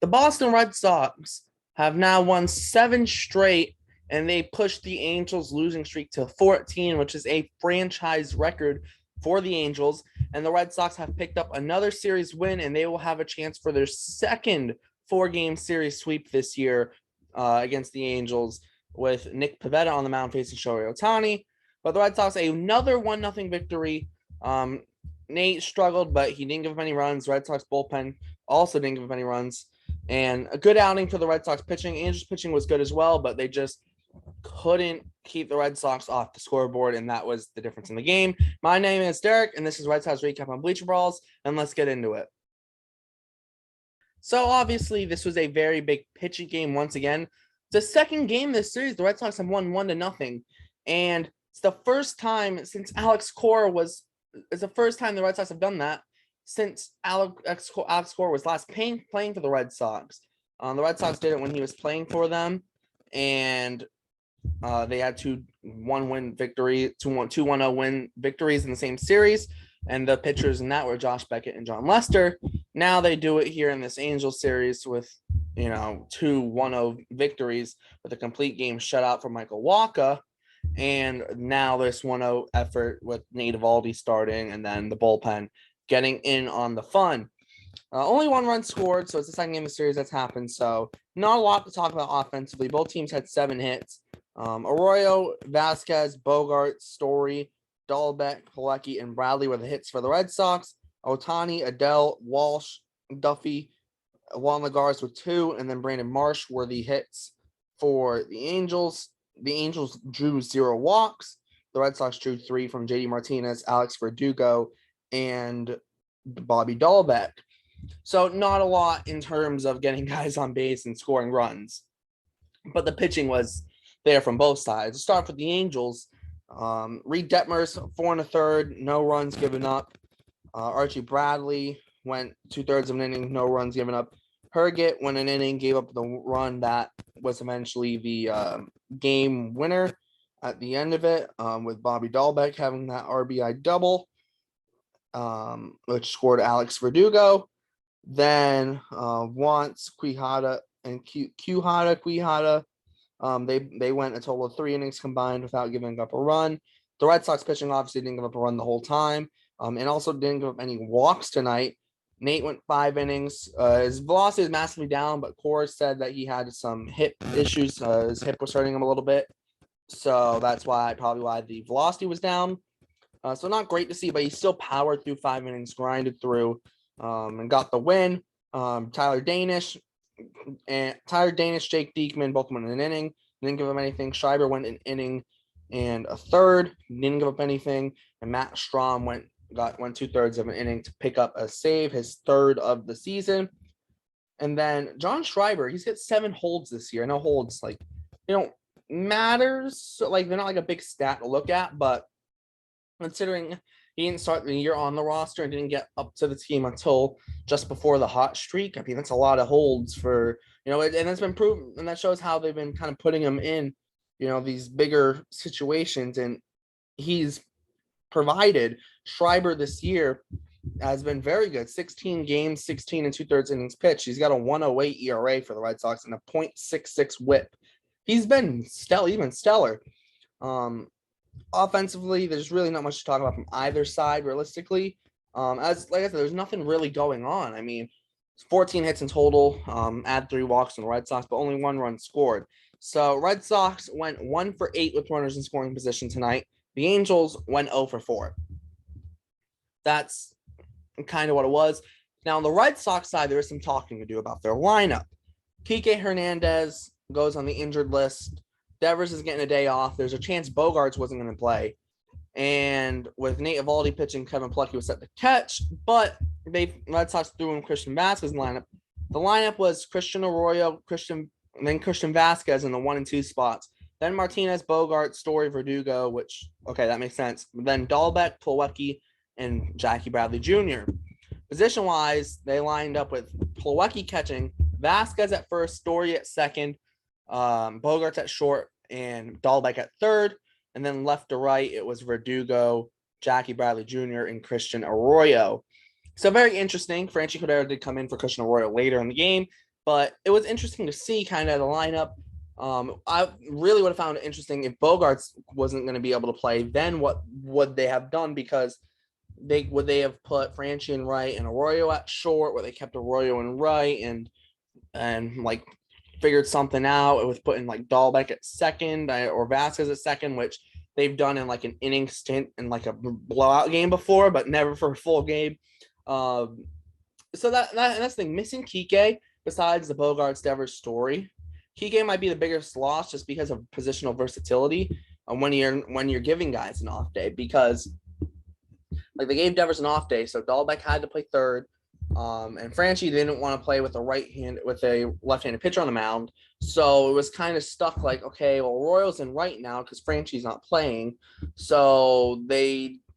The Boston Red Sox have now won 7 straight, and they pushed the Angels' losing streak to 14, which is a franchise record for the Angels. And the Red Sox have picked up another series win, and they will have a chance for their second 4-game series sweep this year against the Angels, with Nick Pivetta on the mound facing Shohei Ohtani. But the Red Sox, another 1-0 victory. Nate struggled, but he didn't give up any runs. Red Sox bullpen also didn't give up any runs. And a good outing for the Red Sox pitching. Angels pitching was good as well, but they just couldn't keep the Red Sox off the scoreboard, and that was the difference in the game. My name is Derek, and this is Red Sox Recap on Bleacher Brawls, and let's get into it. So obviously, this was a very big pitching game once again. The second game this series, the Red Sox have won 1-0, and it's the first time since Alex Cora was. It's the first time the Red Sox have done that since Alex Cora was last playing for the Red Sox. The Red Sox did it when he was playing for them, and they had 2-1-0 win victories in the same series, and the pitchers in that were Josh Beckett and John Lester. Now they do it here in this Angels series with 2-1-0 victories with a complete game shutout for Michael Wacha. And now this 1-0 effort with Nate Eovaldi starting, and then the bullpen getting in on the fun. Only 1 run scored, so it's the second game of the series that's happened. So not a lot to talk about offensively. Both teams had 7 hits. Arroyo, Vasquez, Bogart, Story, Dahlbeck, Pilecki, and Bradley were the hits for the Red Sox. Ohtani, Adele, Walsh, Duffy, Juan Lagares with 2, and then Brandon Marsh were the hits for the Angels. The Angels drew 0 walks. The Red Sox drew 3 from JD Martinez, Alex Verdugo, and Bobby Dahlbeck. So not a lot in terms of getting guys on base and scoring runs. But the pitching was there from both sides. To start with the Angels, Reed Detmers, 4 1/3, no runs given up. Archie Bradley went 2/3 of an inning, no runs given up. Herget went an inning, gave up the run that was eventually the game winner at the end of it, with Bobby Dahlbeck having that RBI double, which scored Alex Verdugo. Then Wantz, Quijada, and Quijada, they went a total of 3 innings combined without giving up a run. The Red Sox pitching obviously didn't give up a run the whole time, and also didn't give up any walks tonight. Nate went 5 innings. His velocity is massively down, but Cora said that he had some hip issues. His hip was hurting him a little bit. So that's probably why the velocity was down. So not great to see, but he still powered through 5 innings, grinded through, and got the win. Tyler Danish, Jake Diekman both went an inning. Didn't give up anything. Schreiber went an inning and a third. Didn't give up anything. And Matt Strahm went 2/3 of an inning to pick up a save, his 3rd of the season. And then John Schreiber, he's got 7 holds this year. I know holds they don't matter, so they're not a big stat to look at, but considering he didn't start the year on the roster and didn't get up to the team until just before the hot streak, I mean that's a lot of holds for and it's been proven, and that shows how they've been kind of putting him in these bigger situations, and he's provided. Schreiber this year has been very good. 16 games, 16 and 2/3 innings pitched. He's got a 1.08 ERA for the Red Sox and a .66 WHIP. He's been stellar. Offensively, there's really not much to talk about from either side, realistically. As like I said, there's nothing really going on. I mean, 14 hits in total. Add 3 walks in the Red Sox, but only 1 run scored. So Red Sox went 1 for 8 with runners in scoring position tonight. The Angels went 0 for 4. That's kind of what it was. Now, on the Red Sox side, there is some talking to do about their lineup. Kike Hernandez goes on the injured list. Devers is getting a day off. There's a chance Bogarts wasn't going to play. And with Nate Eovaldi pitching, Kevin Pilecki was set to catch. But Red Sox threw in Christian Vasquez in the lineup. The lineup was Christian Arroyo, Christian Vasquez in the 1 and 2 spots. Then Martinez, Bogart, Story, Verdugo, which, okay, that makes sense. Then Dahlbeck, Pilecki, and Jackie Bradley Jr. Position-wise, they lined up with Pilecki catching, Vasquez at first, Story at second, Bogarts at short, and Dahlbeck at third. And then left to right, it was Verdugo, Jackie Bradley Jr., and Christian Arroyo. So very interesting. Franchi Cordero did come in for Christian Arroyo later in the game. But it was interesting to see kind of the lineup. I really would have found it interesting if Bogarts wasn't going to be able to play. Then what would they have done? Because they have put Franchi in right and Arroyo at short, where they kept Arroyo in right and like figured something out with putting like Dahlbeck at second or Vasquez at second, which they've done in like an inning stint in like a blowout game before, but never for a full game. So that's the thing. Missing Kike, besides the Bogarts Devers story, Kike might be the biggest loss just because of positional versatility when you're giving guys an off day, because like they gave Devers an off day, so Dahlbeck had to play third. And Franchi didn't want to play with a left-handed pitcher on the mound. So it was kind of stuck like, okay, well, Royals in right now because Franchi's not playing. So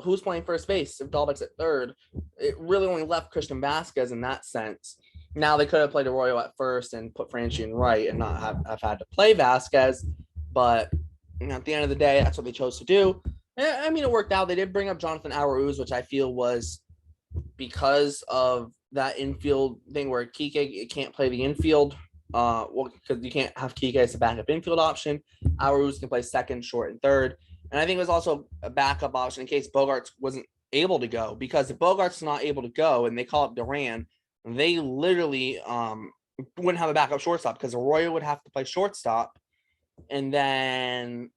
who's playing first base if Dahlbeck's at third? It really only left Christian Vasquez in that sense. Now they could have played Arroyo at first and put Franchi in right and not have had to play Vasquez. But at the end of the day, that's what they chose to do. And, I mean, it worked out. They did bring up Jonathan Arauz, which I feel was because of that infield thing where Kike can't play the infield. Because you can't have Kike as a backup infield option. Arauz can play second, short, and third. And I think it was also a backup option in case Bogarts wasn't able to go. Because if Bogarts not able to go and they call up Duran, they literally wouldn't have a backup shortstop because Arroyo would have to play shortstop. And then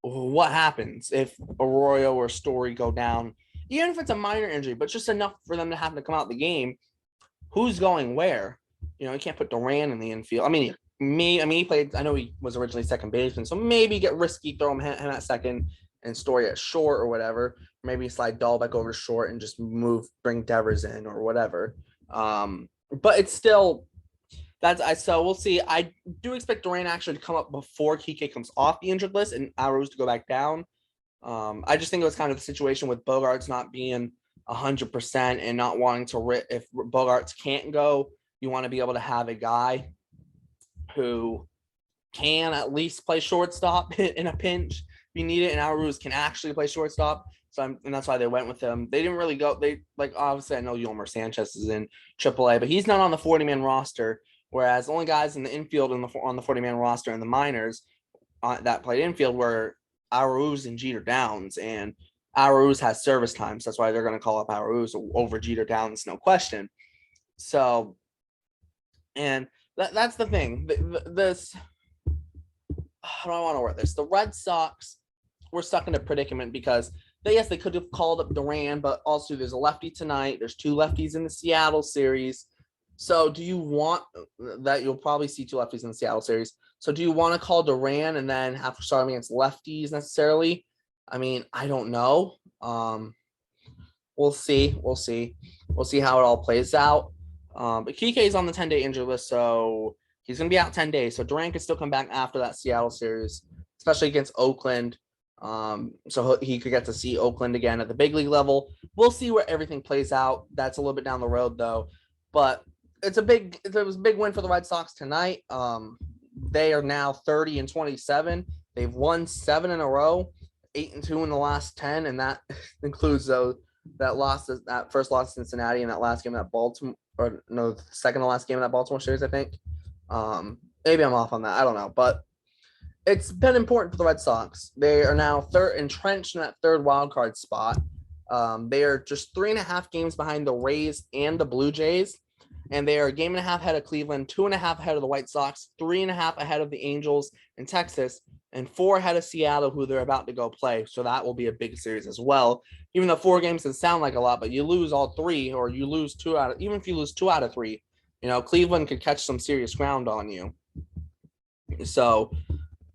what happens if Arroyo or Story go down? Even if it's a minor injury, but just enough for them to have to come out the game, who's going where? You can't put Duran in the infield. I mean, he played, I know he was originally second baseman, so maybe get risky, throw him at second and Story at short or whatever. Maybe slide Dahlbeck over short and just bring Devers in or whatever. But it's still, so we'll see. I do expect Duran actually to come up before Kike comes off the injured list and Arauz to go back down. I just think it was kind of the situation with Bogarts not being 100% and not wanting to if Bogarts can't go, you want to be able to have a guy who can at least play shortstop in a pinch if you need it, and Arauz can actually play shortstop. And that's why they went with him. They didn't really go. Obviously I know Yolmer Sanchez is in AAA, but he's not on the 40-man roster. Whereas the only guys in the infield on the 40-man roster in the minors that played infield were Arauz and Jeter Downs, and Arauz has service time, so that's why they're going to call up Arauz over Jeter Downs, no question. So, and that's the thing. How do I want to word this? The Red Sox were stuck in a predicament because they could have called up Duran, but also there's a lefty tonight. There's two lefties in the Seattle series. So do you want that? You'll probably see two lefties in the Seattle series. So do you want to call Duran and then have to start against lefties necessarily? I mean, I don't know. We'll see. We'll see how it all plays out. But Kike is on the 10-day injury list, so he's going to be out 10 days. So Duran can still come back after that Seattle series, especially against Oakland. So he could get to see Oakland again at the big league level. We'll see where everything plays out. That's a little bit down the road, though. But it was a big win for the Red Sox tonight. They are now 30-27. They've won 7 in a row, 8-2 in the last 10, and that includes that first loss to Cincinnati and that last game at Baltimore, or no, the second to last game of that Baltimore series, I think. Maybe I'm off on that. I don't know, but it's been important for the Red Sox. They are now entrenched in that third wild card spot. They are just 3.5 games behind the Rays and the Blue Jays. And they are a game and a half ahead of Cleveland, 2.5 ahead of the White Sox, 3.5 ahead of the Angels in Texas, and 4 ahead of Seattle, who they're about to go play. So that will be a big series as well. Even though 4 games doesn't sound like a lot, but you lose all 3, or you lose 2 out of, even if you lose 2 out of 3, Cleveland could catch some serious ground on you. So,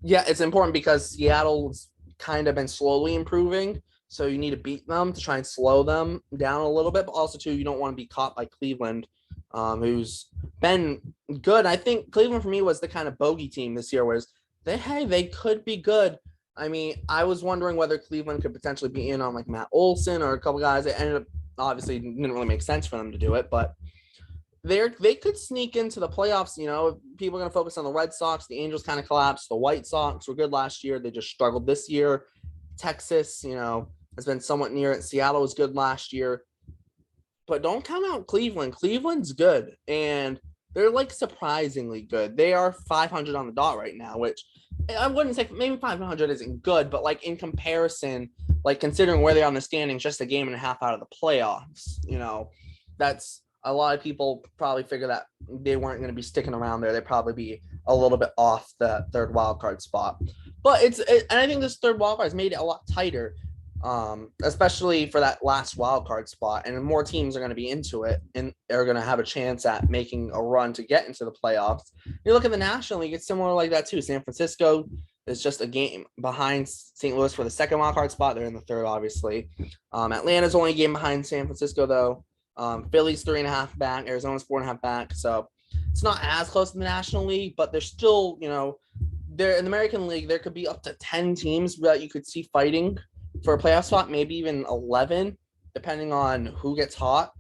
yeah, it's important because Seattle's kind of been slowly improving. So you need to beat them to try and slow them down a little bit. But also, too, you don't want to be caught by Cleveland, who's been good. I think Cleveland, for me, was the kind of bogey team this year, whereas they could be good. I mean, I was wondering whether Cleveland could potentially be in on like Matt Olson or a couple guys. It ended up, obviously, didn't really make sense for them to do it, but they could sneak into the playoffs. People are going to focus on the Red Sox. The Angels kind of collapsed. The White Sox were good last year. They just struggled this year. Texas, has been somewhat near it. Seattle was good last year. But don't count out Cleveland. Cleveland's good. And They're like surprisingly good. They are 500 on the dot right now, which I wouldn't say maybe 500 isn't good, but like in comparison, like considering where they are on the standings, just a game and a half out of the playoffs, that's a lot of people probably figure that they weren't going to be sticking around there. They'd probably be a little bit off the third wild card spot. But and I think this third wild card has made it a lot tighter, especially for that last wild card spot. And more teams are going to be into it and are going to have a chance at making a run to get into the playoffs. You look at the National League, it's similar like that too. San Francisco is just a game behind St. Louis for the second wild card spot. They're in the third, obviously. Atlanta's only a game behind San Francisco, though. Philly's 3.5 back. Arizona's 4.5 back. So it's not as close to the National League, but there's still, there in the American League, there could be up to 10 teams that you could see fighting for a playoff spot, maybe even 11, depending on who gets hot.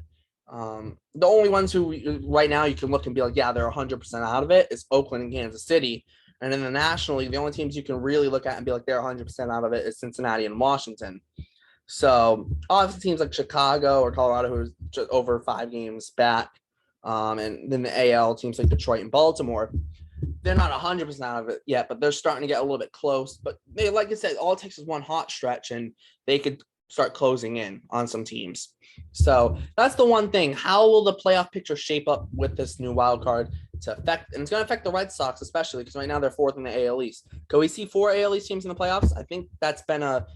The only ones who right now you can look and be like, yeah, they're 100% out of it is Oakland and Kansas City. And in the National League, the only teams you can really look at and be like, they're 100% out of it is Cincinnati and Washington. So obviously teams like Chicago or Colorado, who's just over 5 games back, and then the AL teams like Detroit and Baltimore, they're not 100% out of it yet, but they're starting to get a little bit close. But they, like I said, all it takes is one hot stretch, and they could start closing in on some teams. So that's the one thing. How will the playoff picture shape up with this new wild card to affect? And it's going to affect the Red Sox, especially because right now they're 4th in the AL East. Can we see 4 AL East teams in the playoffs? I think that's been a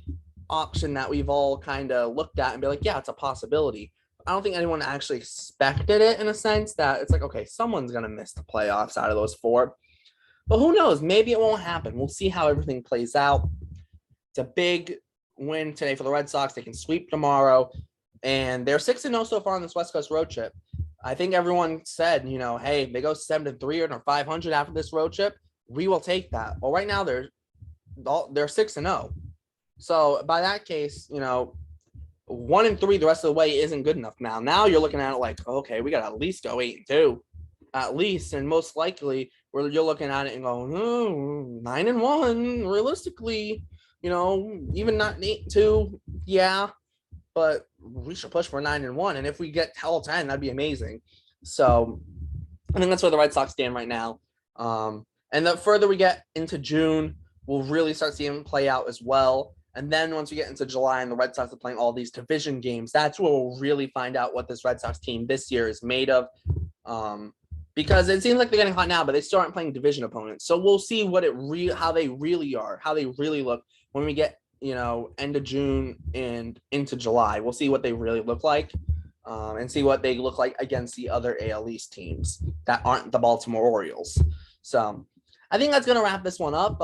option that we've all kind of looked at and be like, yeah, it's a possibility. I don't think anyone actually expected it in a sense that it's like, okay, someone's going to miss the playoffs out of those 4. But who knows? Maybe it won't happen. We'll see how everything plays out. It's a big win today for the Red Sox. They can sweep tomorrow. And they're 6-0 so far on this West Coast road trip. I think everyone said, hey, they go 7-3 or 500 after this road trip. We will take that. Well, right now they're 6-0. So by that case, 1-3 the rest of the way isn't good enough now. Now you're looking at it like, okay, we got to at least go 8-2, at least. And most likely where you're looking at it and going, 9-1, realistically, even not 8-2, yeah, but we should push for 9-1. And if we get 10, that'd be amazing. So I think that's where the Red Sox stand right now. And the further we get into June, we'll really start seeing them play out as well. And then once we get into July and the Red Sox are playing all these division games, that's where we'll really find out what this Red Sox team this year is made of. Because it seems like they're getting hot now, but they still aren't playing division opponents. So we'll see how they really are, how they really look when we get, end of June and into July. We'll see what they really look like, and see what they look like against the other AL East teams that aren't the Baltimore Orioles. So I think that's going to wrap this one up.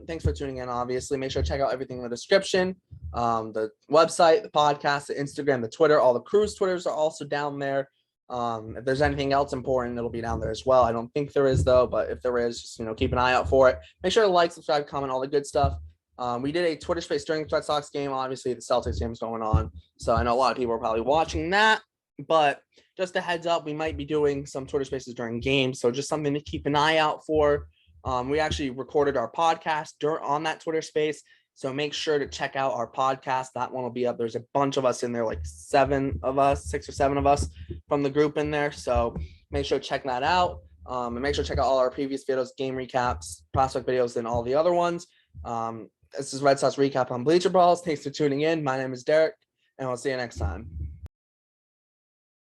Thanks for tuning in, obviously. Make sure to check out everything in the description. The website, the podcast, the Instagram, the Twitter, all the crew's Twitters are also down there. If there's anything else important, it'll be down there as well. I don't think there is, though, but if there is, just, keep an eye out for it. Make sure to like, subscribe, comment, all the good stuff. We did a Twitter space during the Red Sox game. Obviously, the Celtics game is going on, so I know a lot of people are probably watching that. But just a heads up, we might be doing some Twitter spaces during games, so just something to keep an eye out for. We actually recorded our podcast on that Twitter space, so make sure to check out our podcast. That one will be up. There's a bunch of us in there, like 6 or 7 of us from the group in there, so make sure to check that out. And make sure to check out all our previous videos, game recaps, prospect videos, and all the other ones. This is Red Sox Recap on Bleacher Brawls. Thanks for tuning in. My name is Derek, and we'll see you next time.